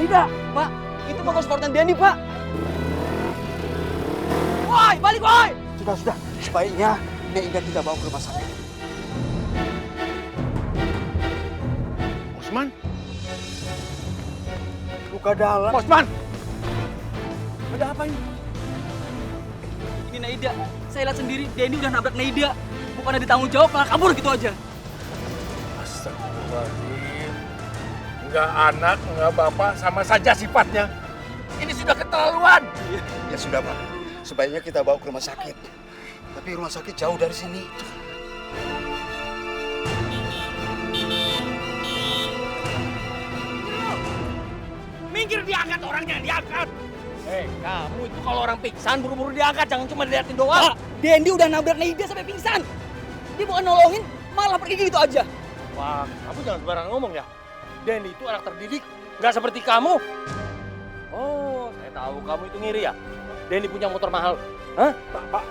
Neida. Pak, itu motor sportan Dendi, Pak. Woi, balik woi! Sudah. Sebaiknya Neida kita bawa ke rumah sakit. Osman? Luka dalam. Osman! Ada apa ini? Ini Neida. Saya lihat sendiri, Dendi udah nabrak Neida. Bukannya ditanggung jawab, malah kabur gitu aja. Astagfirullahaladzim. Enggak anak, enggak bapak, sama saja sifatnya. Ini sudah keterlaluan. Ya sudah, Pak. Sebaiknya kita bawa ke rumah sakit. Tapi rumah sakit jauh dari sini. Minggir, diangkat orangnya, diangkat. Kamu itu kalau orang pingsan buru-buru diangkat, jangan cuma dilihatin doang. Pak, Dendi udah nabrak Neida sampai pingsan. Dia bukan nolongin, malah pergi gitu aja. Wah, kamu jangan sembarangan ngomong ya. Denny itu anak terdidik, nggak seperti kamu. Oh, saya tahu kamu itu ngiri ya. Denny punya motor mahal. Hah? Pak,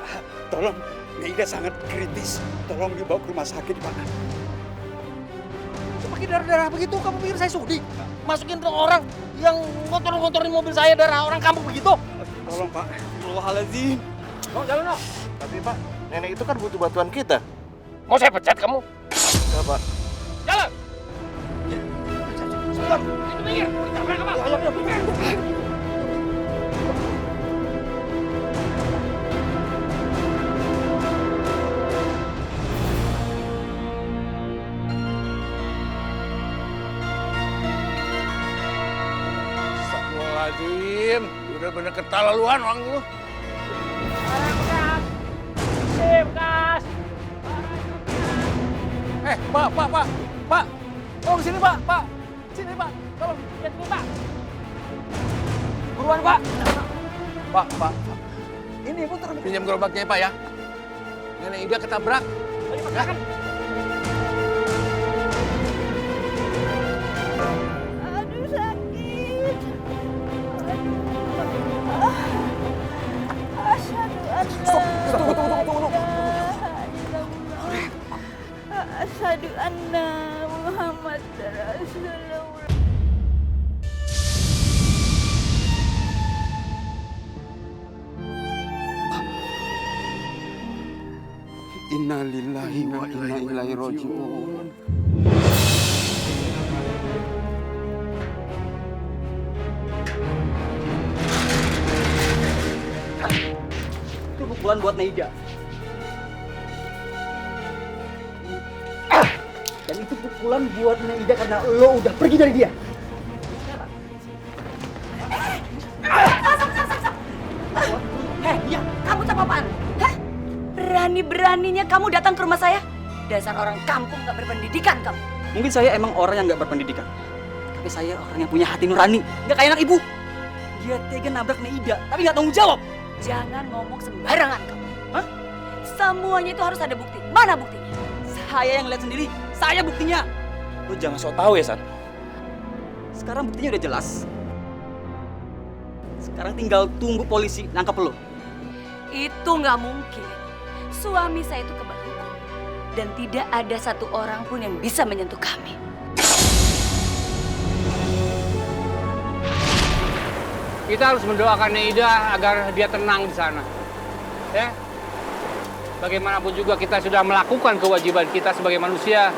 tolong. Neida sangat kritis. Tolong dibawa ke rumah sakit, Pak. Pakai darah-darah begitu, kamu pikir saya sudi? Masukin ke orang yang ngotor-ngotorin mobil saya darah orang kampung begitu? Tolong, Pak. Astagfirullahaladzim. Oh, jalan, no. Tapi Pak, nenek itu kan butuh bantuan kita. Mau saya pecat kamu? Ya Pak. Jalan! Sebentar, itu minggir. Tabrak apa? Ayo, minggir. Astagfirullahaladzim, udah keterlaluan orang lu. Pak, tolong sini Pak, sini Pak, tolong, lihat ini Pak. Buruan Pak. Pak, ini putar. Pinjam gerobaknya Pak ya. Nenek Ida ketabrak. Ayo Pak, silakan. Aduh sakit. Asyhadu anna Muhammad Rasulullah. Inna lillahi wa inna ilaihi raji'un. Itu pukulan buat Neida. Dan itu pukulan buat Neida karena lo udah pergi dari dia. Ya, kamu tak apaan? Hah? Berani-beraninya kamu datang ke rumah saya? Dasar orang kampung gak berpendidikan kamu. Mungkin saya emang orang yang gak berpendidikan. Tapi saya orang yang punya hati nurani. Gak kayak anak ibu. Dia tega nabrak Neida, tapi gak tanggung jawab. Jangan ngomong sembarangan kamu. Hah? Semuanya itu harus ada bukti. Mana buktinya? Saya yang lihat sendiri. Saya buktinya. Lu jangan sok tahu ya, San. Sekarang buktinya udah jelas. Sekarang tinggal tunggu polisi nangkap lu. Itu nggak mungkin. Suami saya itu kebal hukum. Dan tidak ada satu orang pun yang bisa menyentuh kami. Kita harus mendoakan Neida agar dia tenang di sana. Ya. Bagaimanapun juga kita sudah melakukan kewajiban kita sebagai manusia.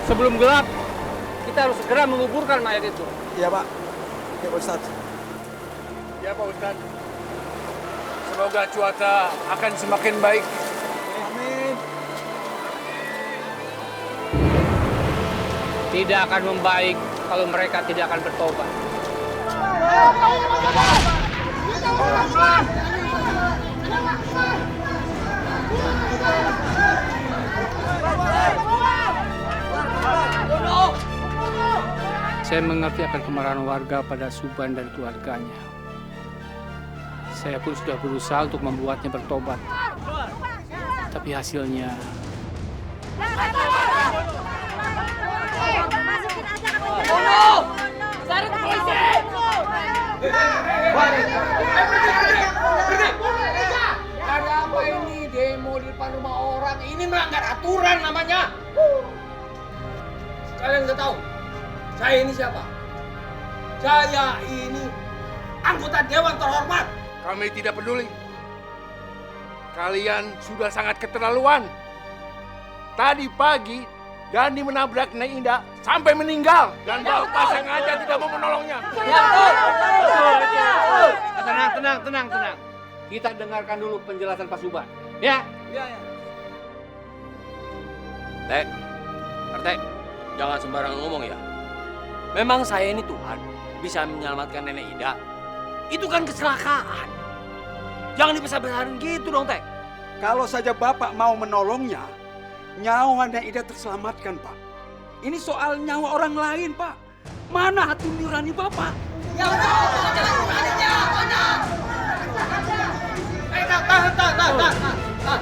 Sebelum gelap, kita harus segera menguburkan mayat itu. Iya, Pak. Ya, Pak Ustadz. Ya Pak Ustadz. Semoga cuaca akan semakin baik. Amin. Tidak akan membaik kalau mereka tidak akan bertobat. Saya mengerti akan kemarahan warga pada Suban dan keluarganya. Saya pun sudah berusaha untuk membuatnya bertobat. Tapi hasilnya... Cari polisi! Ada apa ini? Demo di depan rumah orang. Ini melanggar aturan namanya. Kalian nggak tahu saya ini siapa? Saya ini anggota Dewan Terhormat. Kami tidak peduli. Kalian sudah sangat keterlaluan. Tadi pagi, Dani menabrak Neng Ida sampai meninggal. Dan Bapak sengaja tidak mau menolongnya. Tenang. Kita dengarkan dulu penjelasan Pak Suban. Ya? Tek, RT, jangan sembarangan ngomong ya. Memang saya ini Tuhan bisa menyelamatkan Nenek Ida. Itu kan kecelakaan. Jangan dibesar-besarin gitu dong, Tek. Kalau saja Bapak mau menolongnya, nyawa Nenek Ida terselamatkan, Pak. Ini soal nyawa orang lain, Pak. Mana hati nurani Bapak? Tahan.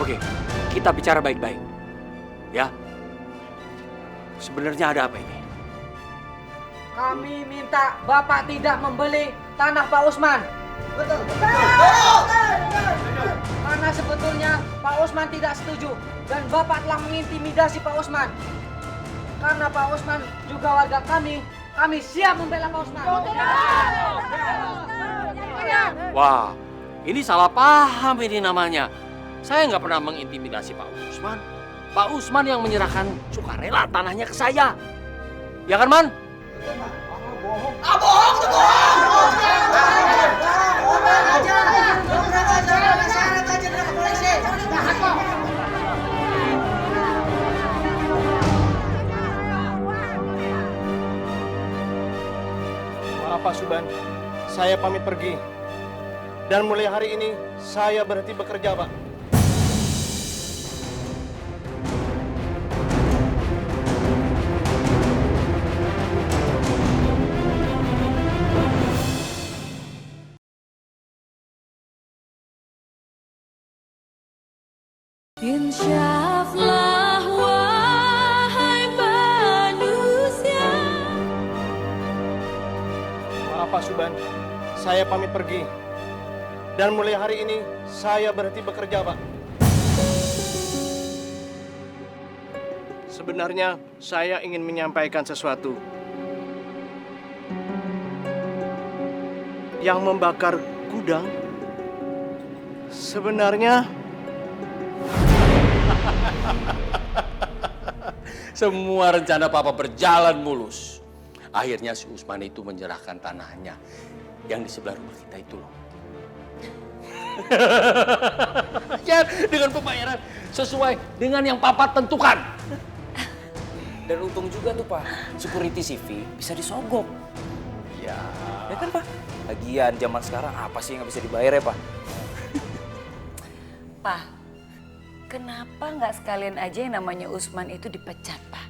Oke, kita bicara baik-baik. Ya. Sebenarnya ada apa ini? Kami minta Bapak tidak membeli tanah Pak Usman. Betul. Karena sebetulnya Pak Usman tidak setuju dan Bapak telah mengintimidasi Pak Usman. Karena Pak Usman juga warga kami siap membela Pak Usman. Wah, ini salah paham ini namanya. Saya nggak pernah mengintimidasi Pak Usman. Pak Usman yang menyerahkan sukarela tanahnya ke saya. Ya kan, Man? Maaf Pak Suban, saya pamit pergi. Dan mulai hari ini, saya berhenti bekerja, Pak. Insyaflah wahai manusia. Maaf Pak Suban, saya pamit pergi. Dan mulai hari ini, saya berhenti bekerja, Pak. Sebenarnya, saya ingin menyampaikan sesuatu. Yang membakar gudang, sebenarnya... Semua rencana Papa berjalan mulus. Akhirnya si Usman itu menyerahkan tanahnya yang di sebelah rumah kita itu loh. Ya, dengan pembayaran sesuai dengan yang Papa tentukan. Dan untung juga tuh Pak, security CV bisa disogok. Ya. Ya kan Pak? Lagian zaman sekarang apa sih yang nggak bisa dibayar ya Pak? Pak, kenapa nggak sekalian aja yang namanya Usman itu dipecat, Pak?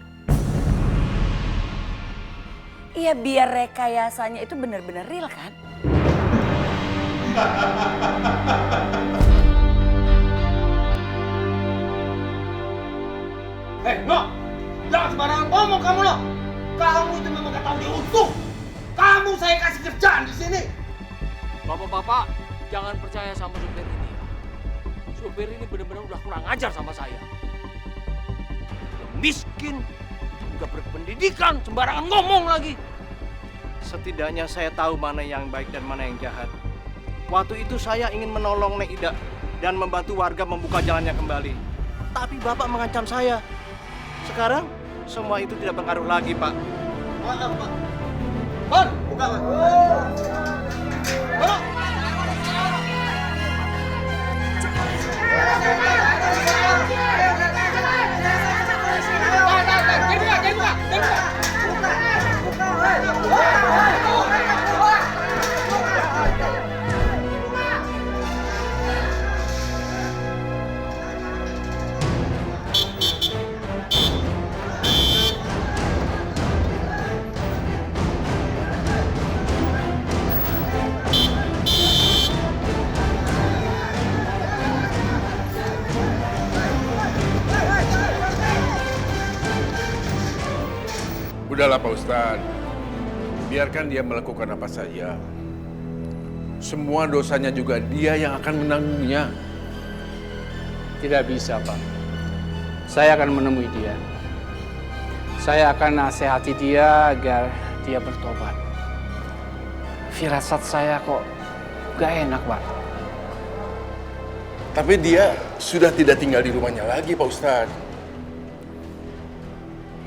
Iya, biar rekayasanya itu benar-benar real kan? No! Jangan sembarangan ngomong kamu loh! Kamu itu memang gak tahu diuntung! Kamu saya kasih kerjaan di sini! Bapak-bapak, jangan percaya sama supir ini. Supir ini benar-benar udah kurang ajar sama saya. Udah miskin, udah berpendidikan, sembarangan ngomong lagi. Setidaknya saya tahu mana yang baik dan mana yang jahat. Waktu itu saya ingin menolong Nek Ida dan membantu warga membuka jalannya kembali. Tapi Bapak mengancam saya. Sekarang semua itu tidak berpengaruh lagi, Pak. Pak. Bon, buka, Pak. Bon. Udahlah Pak Ustadz, biarkan dia melakukan apa saja. Semua dosanya juga dia yang akan menanggungnya. Tidak bisa, Pak. Saya akan menemui dia. Saya akan nasihati dia agar dia bertobat. Firasat saya kok gak enak, Pak. Tapi dia sudah tidak tinggal di rumahnya lagi, Pak Ustadz.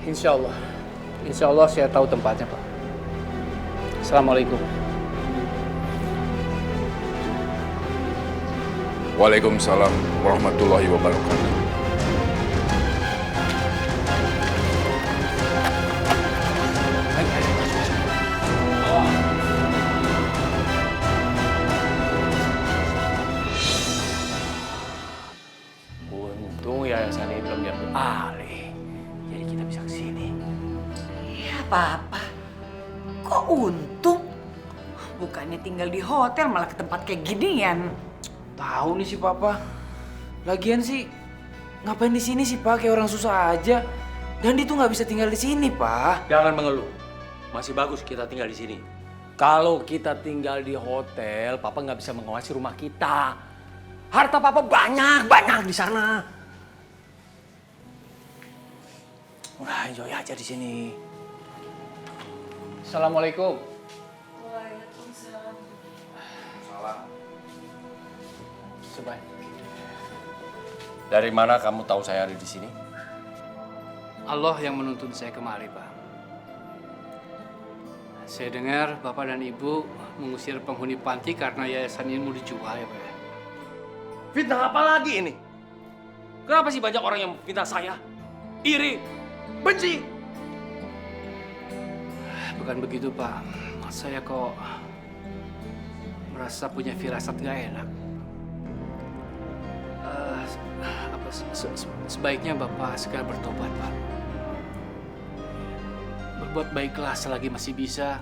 Insya Allah saya tahu tempatnya, Pak. Assalamualaikum. Waalaikumsalam warahmatullahi wabarakatuh. Untung yayasan ini belum diambil alih. Jadi kita bisa ke sini. Ya Papa, kok untung? Bukannya tinggal di hotel malah ke tempat kayak ginian. Tahu nih si Papa. Lagian sih ngapain di sini sih Pak? Kayak orang susah aja. Dan dia tuh nggak bisa tinggal di sini Pak. Jangan mengeluh. Masih bagus kita tinggal di sini. Kalau kita tinggal di hotel, Papa nggak bisa mengawasi rumah kita. Harta Papa banyak di sana. Udah enjoy aja di sini. Assalamualaikum. Subhan. Dari mana kamu tahu saya ada di sini? Allah yang menuntun saya kemari, Pak. Saya dengar Bapak dan Ibu mengusir penghuni panti karena yayasan ini mau dijual ya, Pak. Fitnah apa lagi ini? Kenapa sih banyak orang yang fitnah saya? Iri, benci. Bukan begitu, Pak. Saya kok merasa punya firasat gak enak. Sebaiknya Bapak segera bertobat, Pak. Berbuat baiklah selagi masih bisa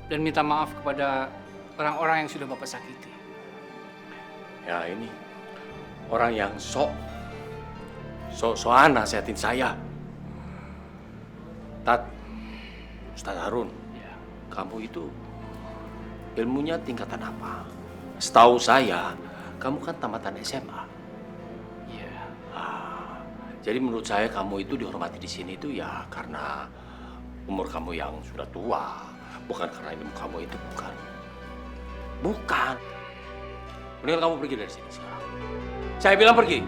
dan minta maaf kepada orang-orang yang sudah Bapak sakiti. Ya ini orang yang sok-sokan nasihatin saya. Ustaz Harun, kamu itu ilmunya tingkatan apa? Setahu saya, kamu kan tamatan SMA. Iya. Jadi menurut saya kamu itu dihormati di sini itu ya karena umur kamu yang sudah tua, bukan karena ilmu kamu itu bukan. Bukan. Mendingan kamu pergi dari sini sekarang. Saya bilang pergi.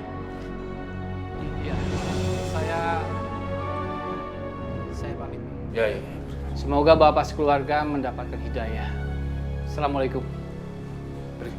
Iya. Saya pamit. Ya. Semoga Bapak sekeluarga mendapatkan hidayah. Assalamualaikum. Pergi.